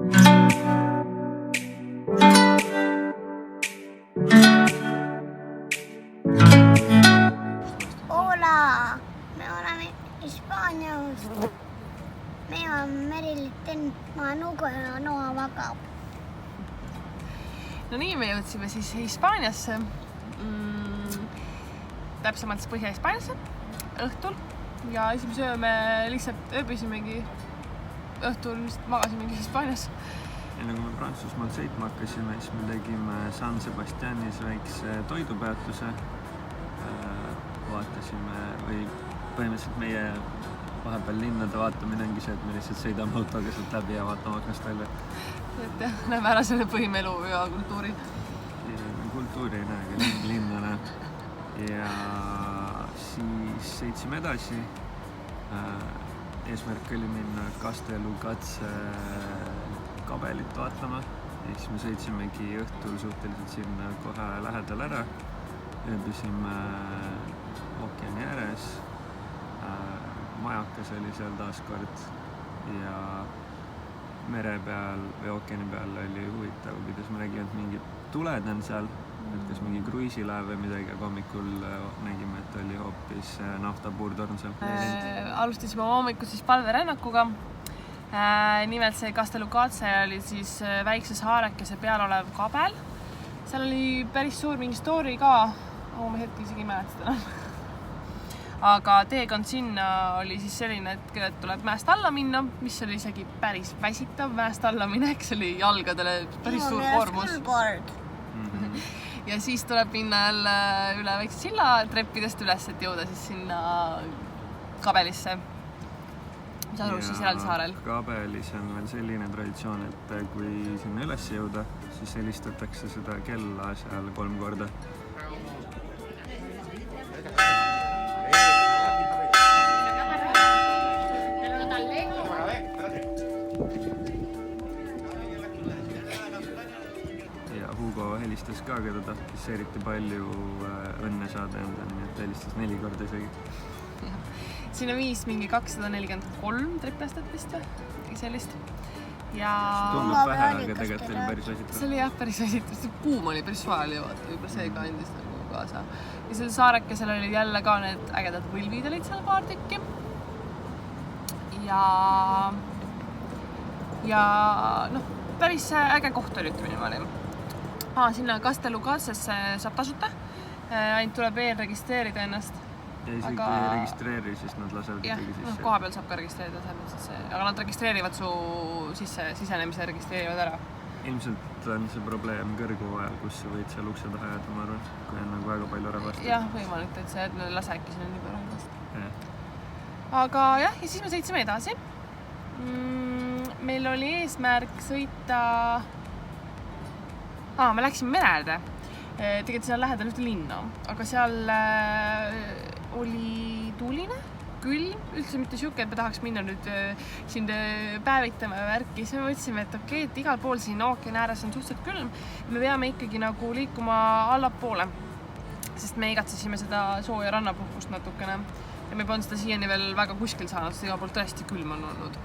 Hola, me oleme Hispaanias. Me on Meriliten Manuga ja Noa magab. No nii, me jõudsime siis Hispaaniasse, täpsemalt Põhja-Hispaaniasse õhtul ja esimese öö me lihtsalt ööbisimegi õhtul, lihtsalt magasimegi Hispaanias. Enne kui me Prantsusmaalt sõitma hakkasime, siis me tegime San Sebastianis väikse toidupeatuse. Vaatasime või põhimõtteliselt meie vahepeal linnade vaatamine ongi see, et me lihtsalt sõidame autoga sealt läbi ja vaatame aknast välja. Et jah, näeme ära selle põhimelu ja kultuuri. Kultuuri ei näe, aga linna näeb. Ja siis sõitsime edasi. Eesmärk oli minna Castellugatse kabelit vaatama. Ja siis me sõitsimegi õhtul suhteliselt sinna kohe lähedal ära. Ööbisime ookeani ääres. Majakas oli seal taaskord ja mere peal või ookeani peal oli huvitav, kuidas me nägime, et mingid tuled on seal, et kas mingi kruiisilaev või midagi, aga hommikul nägime, et oli hoopis naftapuurtorn seal. Alustasime hommikul siis palverännakuga. Nimelt see Castellugatse oli siis väikse saarekese peal olev kabel. Seal oli päris suur mingi story ka, ma hetkel isegi ei mäleta enam. Aga teekond sinna oli siis selline, et kõigepealt tuleb mäest alla minna, mis oli isegi päris väsitav mäest alla minek, see oli jalgadele päris suur koormus. Ja siis tuleb minna jälle üle väikse silla treppidest üles, et jõuda siis sinna kabelisse, mis asus siis eraldi saarel. Kabelis on veel selline traditsioon, et kui sinna üles jõuda, siis helistatakse seda kella seal 3 korda. Helistas ka, keda tahtis eriti palju õnne saada endale, nii et helistas 4 korda isegi. Siin on viis mingi 243 triplastat vist või? Sellist. Ja... Tundub vähe, aga tegelikult oli päris väsitav. See oli jah päris väsitav, see kuum oli päris soe oli, vaata, võib-olla see ka andis nagu kaasa. Ja selle saarekesel oli jälle ka need ägedad võlvid olid seal paar tükki. Ja noh, päris äge koht oli, ütleme niimoodi. Sinna Castellugatsesse saab tasuta, ainult tuleb registreerida ennast. Ja isegi kui ei registreeri, siis nad lasevad ikkagi sisse. Koha peal saab ka registreerida, aga nad registreerivad su sisenemise, registreerivad ära. Ilmselt on see probleem kõrgu ajal, kus sa võid seal ukse taha jääda, ma arvan, kui on nagu väga palju rahvast. Jah, võimalik, et see lase äkki sinna nii palju rahvast. Aga jah, ja siis me sõitsime edasi. Meil oli eesmärk sõita... me läksime merelde. Tegelikult seal lähedal ühte linna, aga seal oli tuuline, külm, üldse mitte siuke, et me tahaks minna nüüd siin päevitama ja värki. Siis me võtsime, et okei, et igal pool siin ookeani ääres on suhteliselt külm. Me peame ikkagi nagu liikuma allapoole, sest me igatsesime seda sooja rannapuhkust natukene. Ja me polnud seda siiani veel väga kuskil saanud, sest igal pool tõesti külm on olnud.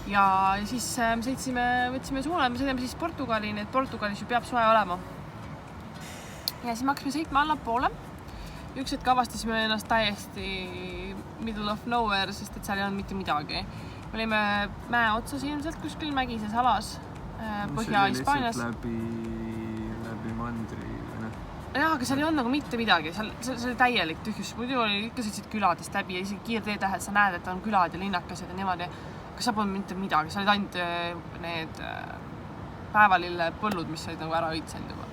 Ja siis võtsime suuna, me sõidame siis Portugali, nii et Portugalis ju peab soe olema. Ja siis me hakkasime sõitma allapoole. Üks hetk avastasime ennast täiesti middle of nowhere, sest et seal ei olnud mitte midagi. Me olime mäe otsas ilmselt kuskil mägises alas Põhja-Hispaanias. See oli lihtsalt läbi mandri. Jah, aga seal ei olnud nagu mitte midagi, seal oli täielik tühjus. Muidu oli ikka sõitsid küladest läbi ja isegi kiirteetähed sa näed, et on külad ja linnakesed ja niimoodi. Aga seal polnud mitte midagi, seal olid ainult need päevalille põllud, mis olid nagu ära õitsenud juba.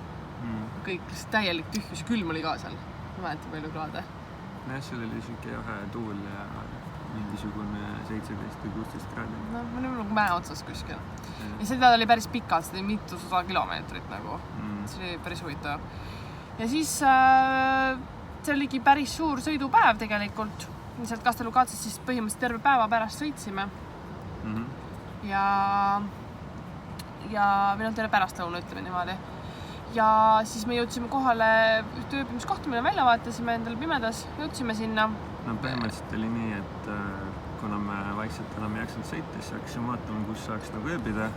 Kõik täielik tühjus, külm oli ka seal. Ma mäletan palju klaade. Jah, seal oli siuke jahe tuul ja mingisugune 17 või 16 kraadi. No, me olime nagu mäe otsas kuskil. Ja seda oli päris pikalt, seda oli mitu 100 kilomeetrit nagu. See oli päris huvitav. Ja siis see oligi päris suur sõidupäev tegelikult. Sealt Castellugatsest siis põhimõtteliselt terve päeva pärast sõitsime. Ja meil on terve pärastlõuna, ütleme niimoodi. Ja siis me jõudsime kohale ühte ööbimiskohta, mille välja vaatasime endale pimedas, jõudsime sinna. No põhimõtteliselt oli nii, et kuna me vaikselt enam ei jaksanud sõita, siis hakkasime vaatama, kus saaks nagu ööbida.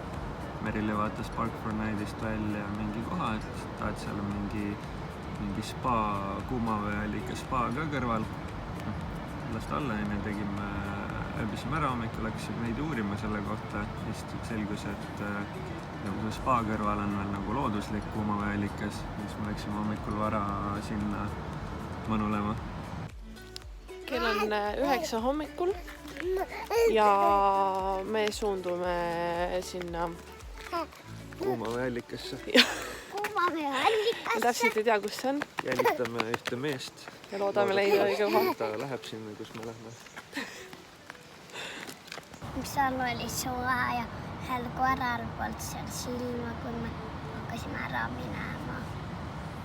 Merilin vaatas Park for Night'ist välja mingi koha, et tahad seal on mingi spa, kuumaveeallika spa ka kõrval. Last alla tegime, ööbisime ära hommikul, hakkasime veidi uurima selle kohta. Siis selgus, et nagu see spa kõrval on veel nagu looduslik kuumaveeallikas. Siis me läksime hommikul vara sinna mõnulema. Kell on 9 hommikul ja me suundume sinna kuumaveeallikasse. Kuumaveeallikasse. Täpselt ei tea, kus see on. Jälitame ühte meest. Ja loodame leida õige koha. Ta läheb sinna, kus me lähme. Seal oli soe ja hääl koeral polnud seal silma, kui me hakkasime ära minema.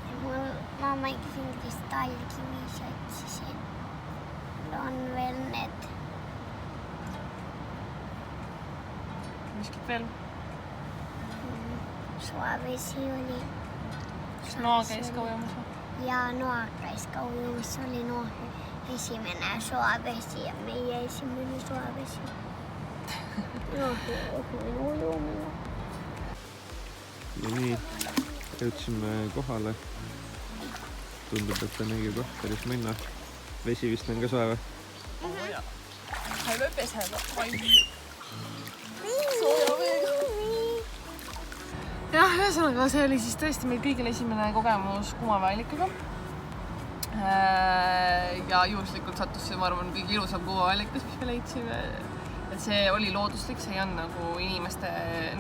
Ja mul mamma mingis talkimis otsisin. On veel need. Miskit veel? Soevesi oli. Noa käis ka ujumas? Ja Noa käis ka ujumas. See oli Noa esimene soevesi ja meie esimene soevesi. Ujumine. Ja nii, jõudsime kohale. Tundub, et on õige koht päris minna. Vesi vist on ka soe või? Hälle peseda sooja veega. Jah, ühesõnaga see oli siis tõesti meil kõigil esimene kogemus kuumaveeallikaga. Ja juhuslikult sattus see, ma arvan, kõige ilusam kuumaveeallikas, mis me leidsime. Et see oli looduslik, see ei olnud nagu inimeste,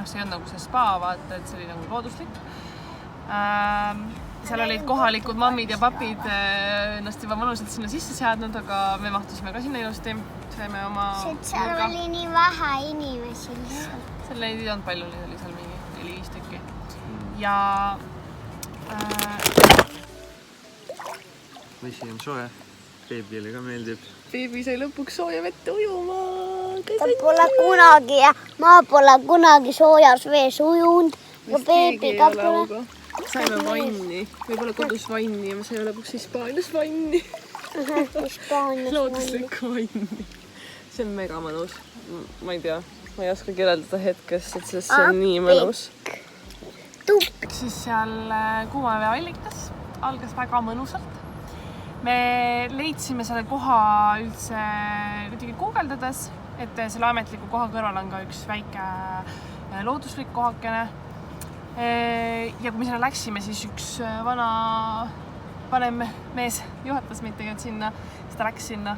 see ei olnud nagu see spa, vaata, et see oli nagu looduslik. Seal olid kohalikud mammid ja papid ennast juba mõnusalt sinna sisse seadnud, aga me mahtusime ka sinna ilusti. Saime oma seal oli nii vähe inimesi lihtsalt. Seal ei olnud palju, neid oli seal mingi 4-5 tükki. Ja vesi on soe. Beebile ka meeldib. Beebi sai lõpuks sooja vette ujuma. Ma pole kunagi soojas vees ujunud. Ja beebi ka pole. Saime vanni. Võib-olla kodus vanni ja me saime lõpuks Hispaanias vanni. Looduslikku vanni. See on mega mõnus. Ma ei tea. Ma ei oska kirjeldada hetkest, et see on nii mõnus. Siis seal kuumaveeallikas algas väga mõnusalt. Me leidsime selle koha üldse kuidagi guugeldades, et selle ametliku koha kõrval on ka üks väike looduslik kohakene. Ja kui me sinna läksime, siis üks vanem mees juhatas meid tegelikult sinna, siis ta läks sinna.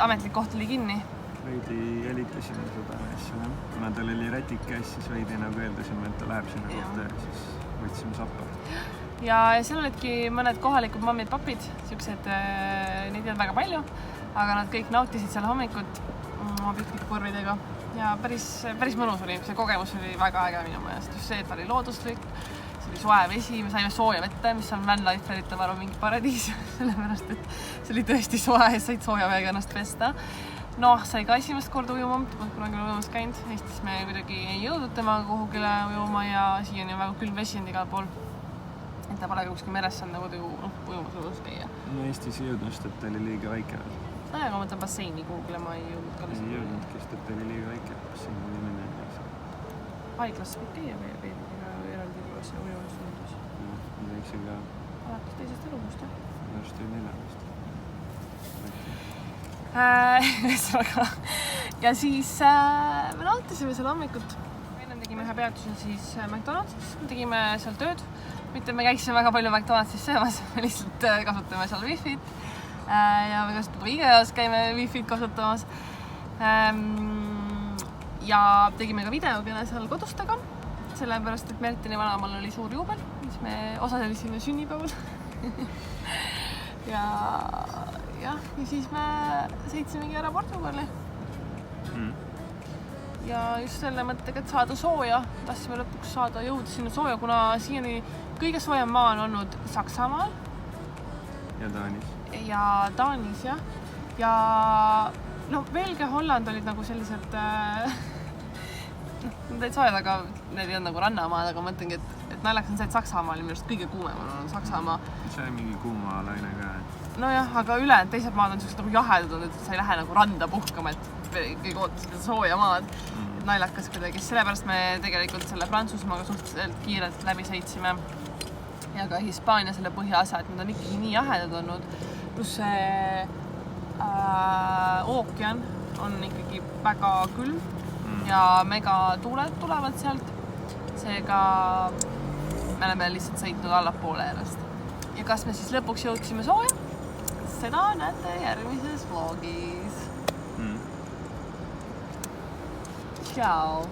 Ametlik koht oli kinni. Veidi jälitasime seda asja. Kuna tal oli rätik käes, siis veidi nagu eeldasime, et ta läheb sinna kohta ja siis võtsime sappa. Ja seal olidki mõned kohalikud mammid, papid, siuksed, neid ei olnud väga palju, aga nad kõik nautisid seal hommikut oma pikkide korvidega ja päris mõnus oli. See kogemus oli väga äge minu meelest. Just see, et ta oli looduslik, see oli soe vesi, me saime sooja vette, mis on vanliferite varu mingi paradiis, sellepärast, et see oli tõesti soe ja said sooja veega ennast pesta. Sai ka esimest korda ujuma, kunagi ujumas käinud. Eestis me kuidagi ei jõudnud temaga kuhugile ujuma ja siiani on väga külm vesi igal pool. Et ta pole kuskil meres seal nagu ujumas käia. No Eestis ei jõudnud, sest et ta oli liiga väike. Aga ma mõtlen basseini kuhugile, ma ei jõudnud ka lihtsalt. Ei jõudnudki, sest et ta oli liiga väike. Basseini oli minna. Haiglas võib käia meie beebiga eraldi juures ja ujumas tundus. Ma teeksin ka. Alates teisest elumust, jah? Just oli 4. Ja siis me nautisime seal hommikut. Enne tegime ühe peatuse siis McDonaldsis, tegime seal tööd. Mitte me käiksime väga palju McDonaldsis söömas, me lihtsalt kasutame seal Wi-Fit ja me kasutame IKEAs, käime Wi-Fit kasutamas. Ja tegime ka videokene seal kodustega, sellepärast, et Mertini vanaemal oli suur juubel, mis me osalesime sünnipäeval. Ja siis me sõitsimegi ära Portugali. Ja just selle mõttega, et saada sooja, tahtsime lõpuks jõuda sinna sooja, kuna siiani kõige soojem maa on olnud Saksamaal. Ja Taanis. Ja Taanis, jah. Ja Belgia, Holland olid nagu sellised, nad olid soojad, aga need ei olnud nagu rannamaad, aga mõtlengi, et naljakas on see, et Saksamaal minu arust kõige kuumemal on Saksamaa. See on mingi kuuma laine ka. Nojah, aga ülejäänud teised maad on sellised nagu jahedad, et sa ei lähe nagu randa puhkama, et kõik ootasid sooja maad. lihtsalt naljakas kuidagi, sellepärast me tegelikult selle Prantsusmaaga suhteliselt kiirelt läbi sõitsime ja ka Hispaania selle põhjaasa, et nad on ikkagi nii jahedad olnud, pluss see ookean on ikkagi väga külm ja megatuuled tulevad sealt, seega me oleme lihtsalt sõitnud allapoole järjest. Ja kas me siis lõpuks jõudsime sooja? Seda näete järgmises vlogis. Ciao!